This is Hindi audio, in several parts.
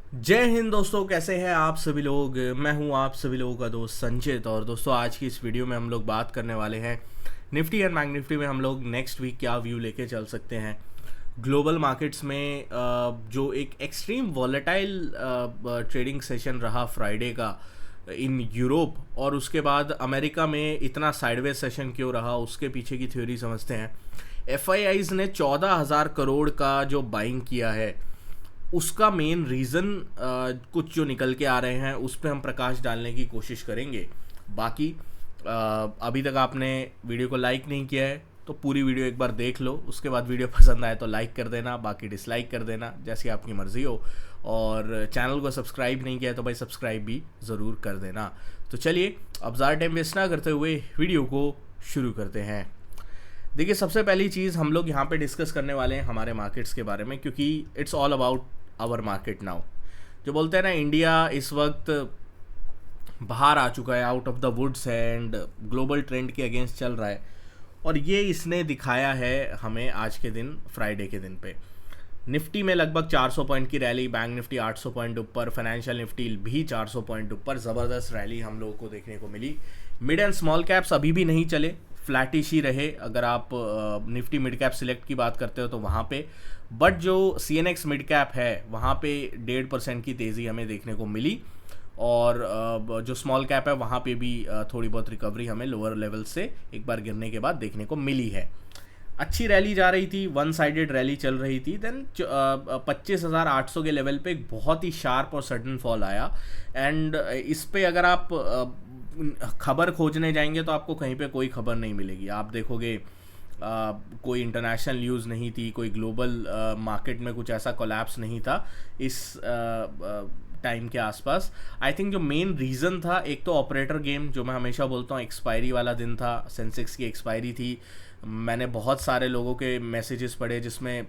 जय हिंद दोस्तों, कैसे हैं आप सभी लोग। मैं हूं आप सभी लोगों का दोस्त संचित। और दोस्तों, आज की इस वीडियो में हम लोग बात करने वाले हैं निफ्टी एंड बैंक निफ्टी में हम लोग नेक्स्ट वीक क्या व्यू लेके चल सकते हैं। ग्लोबल मार्केट्स में जो एक एक्सट्रीम वॉलेटाइल ट्रेडिंग सेशन रहा फ्राइडे का इन यूरोप, और उसके बाद अमेरिका में इतना साइडवेज सेशन क्यों रहा, उसके पीछे की थ्योरी समझते हैं। एफआईआईज ने 14,000 करोड़ का जो बाइंग किया है, उसका मेन रीज़न कुछ जो निकल के आ रहे हैं उस पर हम प्रकाश डालने की कोशिश करेंगे। बाकी अभी तक आपने वीडियो को लाइक नहीं किया है तो पूरी वीडियो एक बार देख लो, उसके बाद वीडियो पसंद आए तो लाइक कर देना, बाकी डिसलाइक कर देना, जैसी आपकी मर्ज़ी हो। और चैनल को सब्सक्राइब नहीं किया है तो भाई सब्सक्राइब भी ज़रूर कर देना। तो चलिए अब ज़्यादा टाइम वेस्ट ना करते हुए वीडियो को शुरू करते हैं। देखिए, सबसे पहली चीज़ हम लोग यहाँ पे डिस्कस करने वाले हैं हमारे मार्केट्स के बारे में, क्योंकि it's all about our market now. जो बोलते हैं ना, इंडिया इस वक्त बाहर आ चुका है, आउट ऑफ द वुड्स है एंड ग्लोबल ट्रेंड के अगेंस्ट चल रहा है। और ये इसने दिखाया है हमें आज के दिन, फ्राइडे के दिन पे। निफ्टी में लगभग 400 पॉइंट की रैली, बैंक निफ्टी 800 पॉइंट ऊपर, फाइनेंशियल निफ्टी भी 400 पॉइंट ऊपर, ज़बरदस्त रैली हम लोगों को देखने को मिली। मिड एंड स्मॉल कैप्स अभी भी नहीं चले, फ्लैटिश ही रहे अगर आप निफ्टी मिड कैप सिलेक्ट की बात करते हो तो वहाँ पे। बट जो CNX मिड कैप है वहाँ पे 1.5% की तेज़ी हमें देखने को मिली। और जो स्मॉल कैप है वहाँ पे भी थोड़ी बहुत रिकवरी हमें लोअर लेवल से एक बार गिरने के बाद देखने को मिली है। अच्छी रैली जा रही थी, वन साइडेड रैली चल रही थी। देन 25,800 के लेवल पे एक बहुत ही शार्प और सडन फॉल आया। एंड इस पे अगर आप खबर खोजने जाएंगे तो आपको कहीं पे कोई खबर नहीं मिलेगी। आप देखोगे कोई इंटरनेशनल न्यूज़ नहीं थी, कोई ग्लोबल मार्केट में कुछ ऐसा कोलैप्स नहीं था इस टाइम के आसपास। आई थिंक जो मेन रीज़न था, एक तो ऑपरेटर गेम, जो मैं हमेशा बोलता हूँ, एक्सपायरी वाला दिन था, सेंसेक्स की एक्सपायरी थी। मैंने बहुत सारे लोगों के मैसेजेस पढ़े जिसमें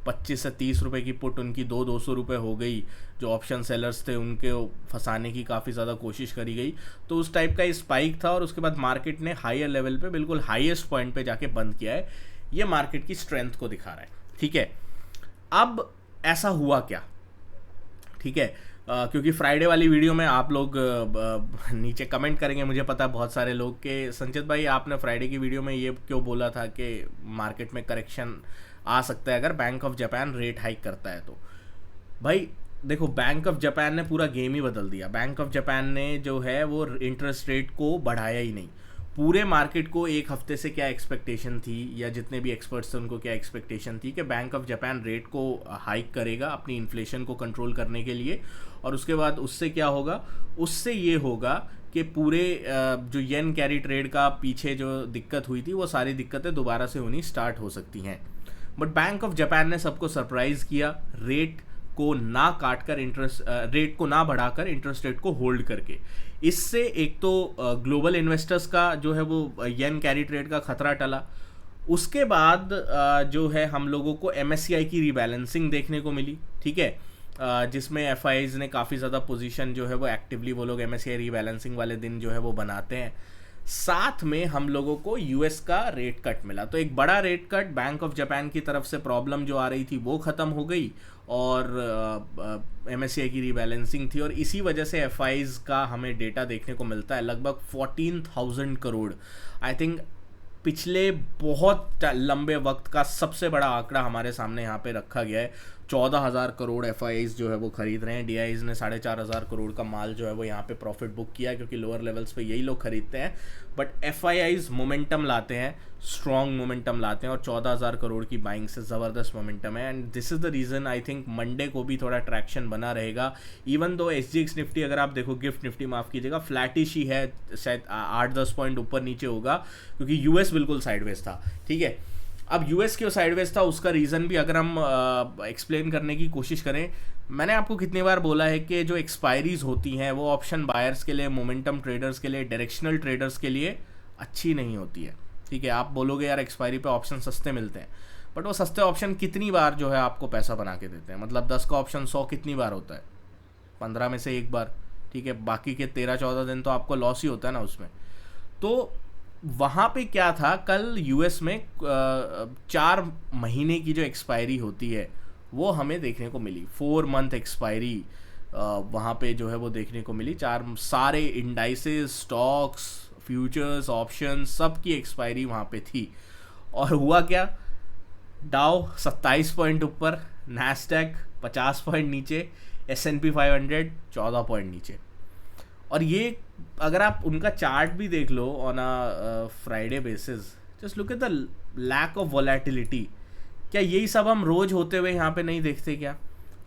25 से 30 रुपए की पुट उनकी 200 रुपये हो गई। जो ऑप्शन सेलर्स थे उनके फंसाने की काफ़ी ज़्यादा कोशिश करी गई। तो उस टाइप का स्पाइक था और उसके बाद मार्केट ने हायर लेवल पे, बिल्कुल हाईएस्ट पॉइंट पे जाके बंद किया है। ये मार्केट की स्ट्रेंथ को दिखा रहा है। ठीक है, अब ऐसा हुआ क्या? ठीक है, क्योंकि फ्राइडे वाली वीडियो में आप लोग नीचे कमेंट करेंगे, मुझे पता है बहुत सारे लोग, के संचित भाई आपने फ्राइडे की वीडियो में ये क्यों बोला था कि मार्केट में करेक्शन आ सकता है अगर bank of Japan rate hike करता है। तो भाई देखो, बैंक ऑफ जापान ने पूरा गेम ही बदल दिया। बैंक ऑफ जापान ने जो है वो इंटरेस्ट रेट को बढ़ाया ही नहीं। पूरे मार्केट को एक हफ्ते से क्या एक्सपेक्टेशन थी, या जितने भी एक्सपर्ट्स थे उनको क्या एक्सपेक्टेशन थी कि बैंक ऑफ जापान रेट को हाइक करेगा अपनी इन्फ्लेशन को कंट्रोल करने के लिए। और उसके बाद उससे क्या होगा? उससे ये होगा कि पूरे जो येन कैरी ट्रेड का पीछे जो दिक्कत हुई थी वो सारी दिक्कतें दोबारा से होनी स्टार्ट हो सकती हैं। बट बैंक ऑफ जापान ने सबको सरप्राइज किया, रेट को ना काट कर, इंटरेस्ट रेट को ना बढ़ाकर इंटरेस्ट रेट को होल्ड करके। इससे एक तो ग्लोबल इन्वेस्टर्स का जो है वो येन कैरी ट्रेड का खतरा टला। उसके बाद जो है हम लोगों को MSCI की रीबैलेंसिंग देखने को मिली। ठीक है, जिसमें FIs ने काफ़ी ज़्यादा पोजीशन जो है वो एक्टिवली वो लोग MSCI रीबैलेंसिंग वाले दिन जो है वो बनाते हैं। साथ में हम लोगों को US का रेट कट मिला, तो एक बड़ा rate cut, bank of Japan की तरफ से प्रॉब्लम जो आ रही थी वो ख़त्म हो गई और MSCI की रीबैलेंसिंग थी। और इसी वजह से FIs का हमें डेटा देखने को मिलता है लगभग 14,000 करोड़। आई थिंक पिछले बहुत लंबे वक्त का सबसे बड़ा आंकड़ा हमारे सामने यहाँ पे रखा गया है। 14,000 करोड़ FIs जो है वो खरीद रहे हैं। DIs ने 4,500 करोड़ का माल जो है वो यहाँ पे प्रॉफिट बुक किया, क्योंकि लोअर लेवल्स पे यही लोग खरीदते हैं। बट FIs मोमेंटम लाते हैं, स्ट्रॉन्ग मोमेंटम लाते हैं, और 14,000 करोड़ की बाइंग से ज़बरदस्त मोमेंटम है। And this is the reason I think Monday को भी थोड़ा ट्रैक्शन बना रहेगा। इवन दो SGX निफ्टी अगर आप देखो, गिफ्ट निफ्टी माफ़ कीजिएगा, फ्लैटिश ही है, शायद 8-10 पॉइंट ऊपर नीचे होगा, क्योंकि US बिल्कुल साइडवेज था। ठीक है, अब US क्यों साइडवेज था उसका रीज़न भी अगर हम एक्सप्लेन करने की कोशिश करें, मैंने आपको कितनी बार बोला है कि जो एक्सपायरीज होती हैं वो ऑप्शन बायर्स के लिए, मोमेंटम ट्रेडर्स के लिए, डायरेक्शनल ट्रेडर्स के लिए अच्छी नहीं होती है। ठीक है, आप बोलोगे यार एक्सपायरी पे ऑप्शन सस्ते मिलते हैं, बट वो सस्ते ऑप्शन कितनी बार जो है आपको पैसा बना के देते हैं? मतलब 10 का ऑप्शन 100 कितनी बार होता है? 15 में से एक बार। ठीक है, बाकी के 13-14 दिन तो आपको लॉस ही होता है ना उसमें। तो वहाँ पे क्या था, कल US में 4 महीने की जो एक्सपायरी होती है वो हमें देखने को मिली, 4 मंथ एक्सपायरी। वहाँ पे जो है वो देखने को मिली। सारे इंडाइसेस, स्टॉक्स, फ्यूचर्स, ऑप्शन सब की एक्सपायरी वहाँ पे थी। और हुआ क्या, डाउ 27 पॉइंट ऊपर, नैस्डैक 50 पॉइंट नीचे, S&P 500 14 पॉइंट नीचे। और ये अगर आप उनका चार्ट भी देख लो on a Friday basis, just look at the lack of volatility. क्या यही सब हम रोज़ होते हुए यहाँ पे नहीं देखते क्या?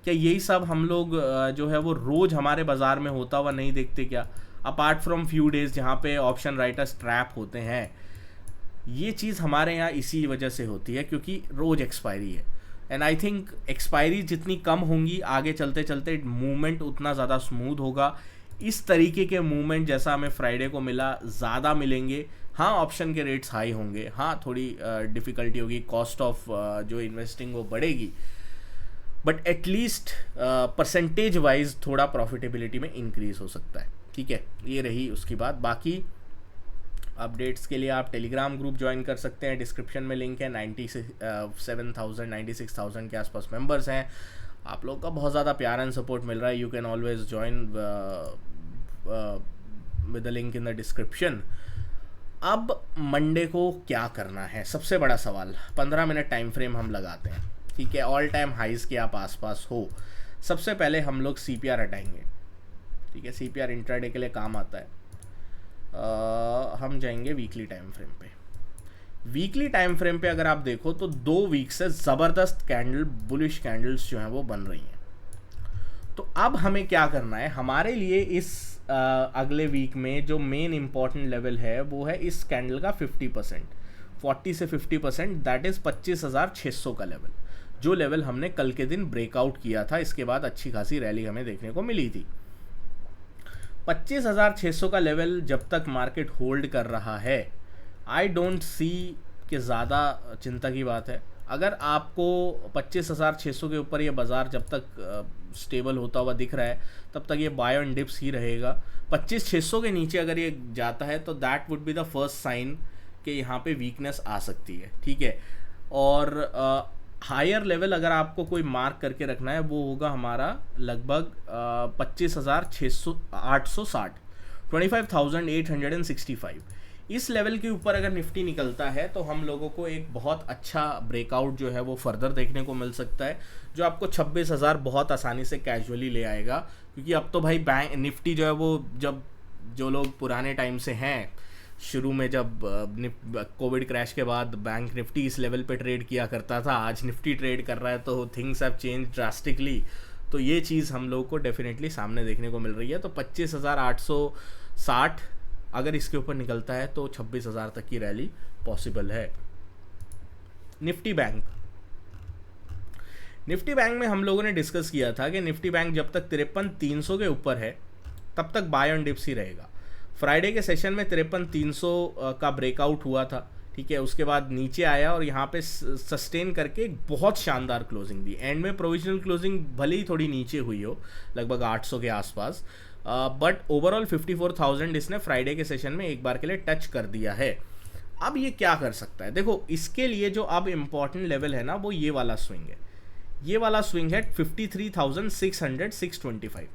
क्या यही सब हम लोग जो है वो रोज़ हमारे बाज़ार में होता हुआ नहीं देखते क्या? अपार्ट फ्रॉम फ्यू डेज जहाँ पे ऑप्शन राइटर्स ट्रैप होते हैं, ये चीज़ हमारे यहाँ इसी वजह से होती है क्योंकि रोज़ एक्सपायरी है। एंड आई थिंक एक्सपायरी जितनी कम होंगी, आगे चलते चलते मूवमेंट उतना ज़्यादा स्मूथ होगा। इस तरीके के मूवमेंट जैसा हमें फ्राइडे को मिला ज़्यादा मिलेंगे। हाँ, ऑप्शन के रेट्स हाई होंगे, हाँ थोड़ी डिफ़िकल्टी होगी, कॉस्ट ऑफ जो इन्वेस्टिंग वो बढ़ेगी, बट एटलीस्ट परसेंटेज वाइज थोड़ा प्रॉफिटेबिलिटी में इंक्रीज हो सकता है। ठीक है, ये रही उसकी बात। बाकी अपडेट्स के लिए आप टेलीग्राम ग्रुप ज्वाइन कर सकते हैं, डिस्क्रिप्शन में लिंक है। 96,000 के आसपास मेंबर्स हैं। आप लोग का बहुत ज़्यादा प्यार एंड सपोर्ट मिल रहा है। You can always join with the link in the description. अब मंडे को क्या करना है, सबसे बड़ा सवाल। 15 मिनट टाइम फ्रेम हम लगाते हैं, ठीक है, ऑल टाइम हाइज के आप आसपास हो। सबसे पहले हम लोग CPR हटाएंगे, ठीक है, CPR इंट्राडे के लिए काम आता है। हम जाएंगे वीकली टाइम फ्रेम पे। वीकली टाइम फ्रेम पे अगर आप देखो तो 2 वीक से ज़बरदस्त कैंडल, बुलिश कैंडल्स जो हैं वो बन रही हैं। तो अब हमें क्या करना है, हमारे लिए इस अगले वीक में जो मेन इंपॉर्टेंट लेवल है वो है इस कैंडल का 50%, 40 से 50%, दैट इज़ 25,600 का लेवल, जो लेवल हमने कल के दिन ब्रेकआउट किया था। इसके बाद अच्छी खासी रैली हमें देखने को मिली थी। 25,600 का लेवल जब तक मार्केट होल्ड कर रहा है, आई डोंट सी कि ज़्यादा चिंता की बात है। अगर आपको 25,600 के ऊपर ये बाज़ार जब तक स्टेबल होता हुआ दिख रहा है, तब तक ये बाय ऑन डिप्स ही रहेगा। 25,600 के नीचे अगर ये जाता है तो that would be the first sign कि यहाँ पे वीकनेस आ सकती है, ठीक है। और हायर लेवल अगर आपको कोई मार्क करके रखना है वो होगा हमारा लगभग 25,860, 25,865। इस लेवल के ऊपर अगर निफ्टी निकलता है तो हम लोगों को एक बहुत अच्छा ब्रेकआउट जो है वो फर्दर देखने को मिल सकता है, जो आपको 26,000 बहुत आसानी से कैजुअली ले आएगा। क्योंकि अब तो भाई बैंक निफ्टी जो है वो, जब जो लोग पुराने टाइम से हैं, शुरू में जब कोविड क्रैश के बाद बैंक निफ्टी इस लेवल पे ट्रेड किया करता था, आज निफ्टी ट्रेड कर रहा है, तो थिंग्स हैव चेंज ड्रास्टिकली। तो ये चीज़ हम लोग को डेफिनेटली सामने देखने को मिल रही है। तो 25,860 अगर इसके ऊपर निकलता है तो 26,000 तक की रैली पॉसिबल है। निफ्टी बैंक में हम लोगों ने डिस्कस किया था कि निफ्टी बैंक जब तक 53,300 के ऊपर है तब तक बाय ऑन डिप्स ही रहेगा। फ्राइडे के सेशन में 53,300 का ब्रेकआउट हुआ था, ठीक है, उसके बाद नीचे आया और यहाँ पे सस्टेन करके एक बहुत शानदार क्लोजिंग दी। एंड में प्रोविजनल क्लोजिंग भले ही थोड़ी नीचे हुई हो, लगभग 800 के आसपास, बट ओवरऑल 54,000 इसने फ्राइडे के सेशन में एक बार के लिए टच कर दिया है। अब ये क्या कर सकता है, देखो इसके लिए जो अब इम्पॉर्टेंट लेवल है ना, वो ये वाला स्विंग है। ये वाला स्विंग है 53,600, 625।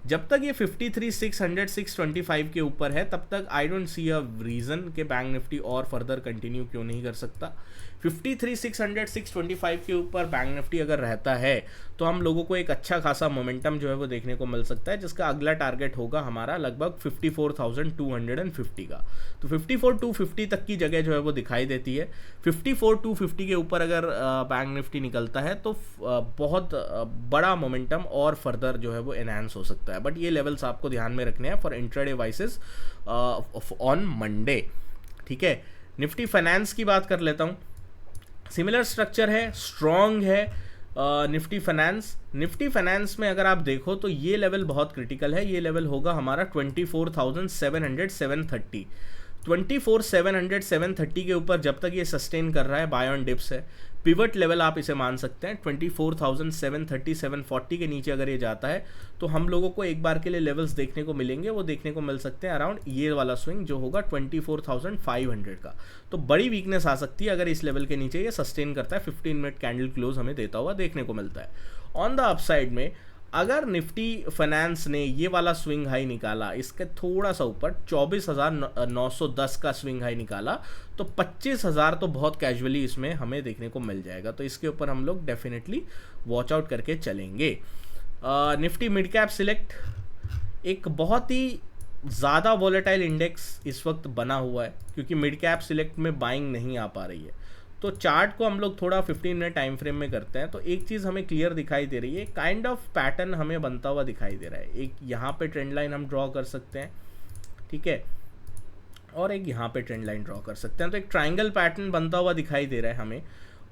जब तक ये 53,600, 625 के ऊपर है तब तक I don't see a reason कि बैंक निफ्टी और फर्दर कंटिन्यू क्यों नहीं कर सकता। 53,600, 625 के ऊपर बैंक निफ्टी अगर रहता है तो हम लोगों को एक अच्छा खासा मोमेंटम जो है वो देखने को मिल सकता है, जिसका अगला टारगेट होगा हमारा लगभग 54,250 का। तो 54,250 तक की जगह जो है वो दिखाई देती है। 54,250 के ऊपर अगर बैंक निफ्टी निकलता है तो बहुत बड़ा मोमेंटम और फर्दर जो है वो एनहांस हो सकता है। बट ये लेवल्स आपको ध्यान में रखने हैं for intraday vices on Monday, ठीक है। निफ्टी फाइनेंस की बात कर लेता हूँ। सिमिलर स्ट्रक्चर है, स्ट्रॉन्ग है निफ्टी फाइनेंस में अगर आप देखो तो ये लेवल बहुत क्रिटिकल है। ये लेवल होगा हमारा 24,700, 730। 24,700, 730 के ऊपर जब तक ये सस्टेन कर रहा है, बाय ऑन डिप्स है। पिवट लेवल आप इसे मान सकते हैं 24,730, 740 के नीचे अगर ये जाता है तो हम लोगों को एक बार के लिए लेवल्स देखने को मिलेंगे। वो देखने को मिल सकते हैं अराउंड ये वाला स्विंग जो होगा 24,500 का। तो बड़ी वीकनेस आ सकती है अगर इस लेवल के नीचे ये सस्टेन करता है। 15 मिनट कैंडल क्लोज हमें देता हुआ देखने को मिलता है। ऑन द अपसाइड में अगर निफ्टी फाइनेंस ने ये वाला स्विंग हाई निकाला, इसके थोड़ा सा ऊपर 24,910 का स्विंग हाई निकाला, तो 25,000 तो बहुत कैजुअली इसमें हमें देखने को मिल जाएगा। तो इसके ऊपर हम लोग डेफिनेटली वॉच आउट करके चलेंगे। निफ्टी मिड कैप सिलेक्ट एक बहुत ही ज़्यादा वॉलेटाइल इंडेक्स इस वक्त बना हुआ है, क्योंकि मिड कैप सिलेक्ट में बाइंग नहीं आ पा रही है। तो चार्ट को हम लोग थोड़ा 15 मिनट टाइम फ्रेम में करते हैं, तो एक चीज़ हमें क्लियर दिखाई दे रही है, काइंड ऑफ पैटर्न हमें बनता हुआ दिखाई दे रहा है। एक यहाँ पे ट्रेंड लाइन हम ड्रॉ कर सकते हैं, ठीक है, और एक यहाँ पे ट्रेंड लाइन ड्रॉ कर सकते हैं। तो एक ट्राइंगल पैटर्न बनता हुआ दिखाई दे रहा है हमें,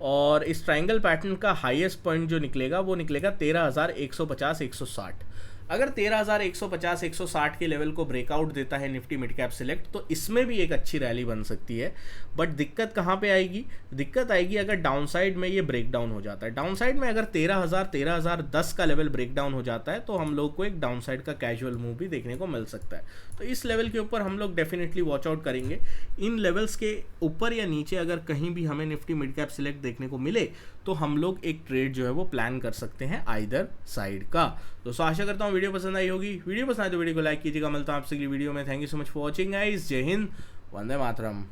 और इस ट्राइंगल पैटर्न का हाईएस्ट पॉइंट जो निकलेगा वो निकलेगा 13,150 160। अगर 13,150 160 के लेवल को ब्रेकआउट देता है निफ्टी मिड कैप सिलेक्ट, तो इसमें भी एक अच्छी रैली बन सकती है। बट दिक्कत कहाँ पे आएगी? दिक्कत आएगी अगर डाउनसाइड में ये ब्रेकडाउन हो जाता है। डाउनसाइड में अगर 13,010 का लेवल ब्रेकडाउन हो जाता है, तो हम लोग को एक डाउनसाइड का कैजुअल मूव भी देखने को मिल सकता है। तो इस लेवल के ऊपर हम लोग डेफिनेटली वॉच आउट करेंगे। इन लेवल्स के ऊपर या नीचे अगर कहीं भी हमें निफ्टी मिड कैप सिलेक्ट देखने को मिले, तो हम लोग एक ट्रेड जो है वो प्लान कर सकते हैं आइदर साइड का। दोस्तों आशा करता हूँ वीडियो पसंद आई होगी। वीडियो पसंद आए तो वीडियो को लाइक कीजिएगा। मिलता हूँ आपसे अगली वीडियो में। Thank you so much for watching guys. जय हिंद, वंदे मातरम।